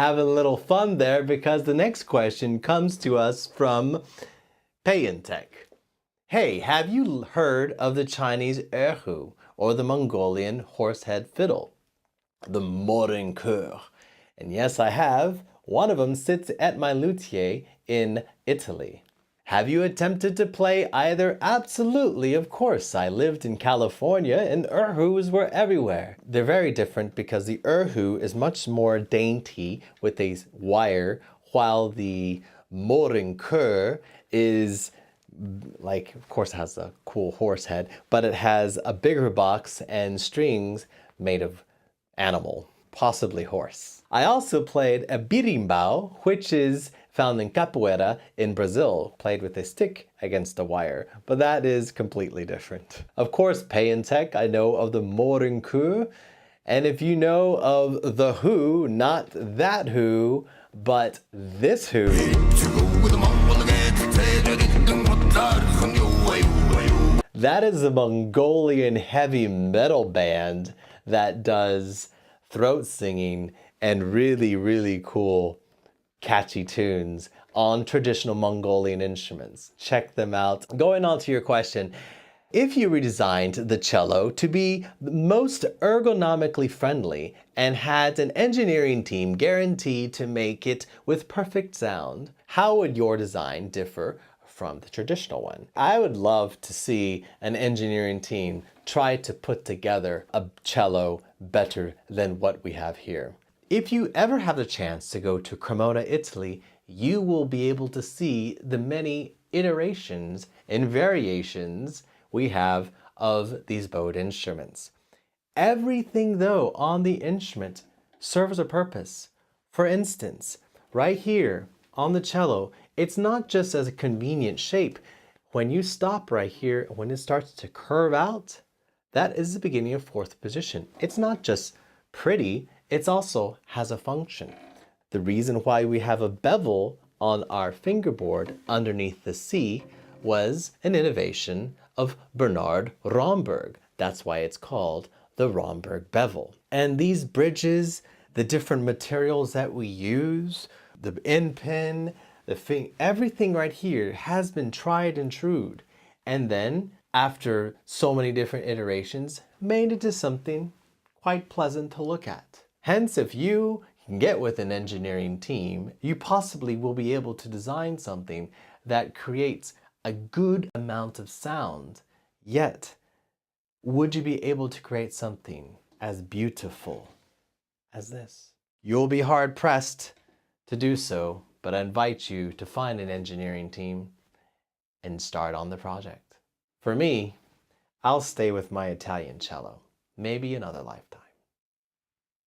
having a little fun there because the next question comes to us from Payantech. Hey, have you heard of the Chinese erhu or the Mongolian horsehead fiddle? The Morin Khuur. And yes, I have. One of them sits at my luthier in Italy. Have you attempted to play either? Absolutely, of course. I lived in California and erhus were everywhere. They're very different because the erhu is much more dainty with a wire, while the Morin Khuur is like, of course, it has a cool horse head, but it has a bigger box and strings made of animal, possibly horse. I also played a birimbau, which is found in capoeira in Brazil, played with a stick against a wire, but that is completely different. Of course, Payantech, I know of the Morin Khuur, and if you know of the who, not that who, but this who. That is a Mongolian heavy metal band that does throat singing and really, really cool, catchy tunes on traditional Mongolian instruments. Check them out. Going on to your question, if you redesigned the cello to be most ergonomically friendly and had an engineering team guaranteed to make it with perfect sound, how would your design differ from the traditional one? I would love to see an engineering team try to put together a cello better than what we have here. If you ever have the chance to go to Cremona, Italy, you will be able to see the many iterations and variations we have of these bowed instruments. Everything though on the instrument serves a purpose. For instance, right here on the cello, it's not just as a convenient shape. When you stop right here, when it starts to curve out, that is the beginning of fourth position. It's not just pretty, it also has a function. The reason why we have a bevel on our fingerboard underneath the C was an innovation of Bernard Romberg. That's why it's called the Romberg bevel. And these bridges, the different materials that we use, the end pin, everything right here has been tried and trued. And then, after so many different iterations, made into something quite pleasant to look at. Hence, if you can get with an engineering team, you possibly will be able to design something that creates a good amount of sound. Yet, would you be able to create something as beautiful as this? You'll be hard pressed to do so, but I invite you to find an engineering team and start on the project. For me, I'll stay with my Italian cello, maybe another lifetime.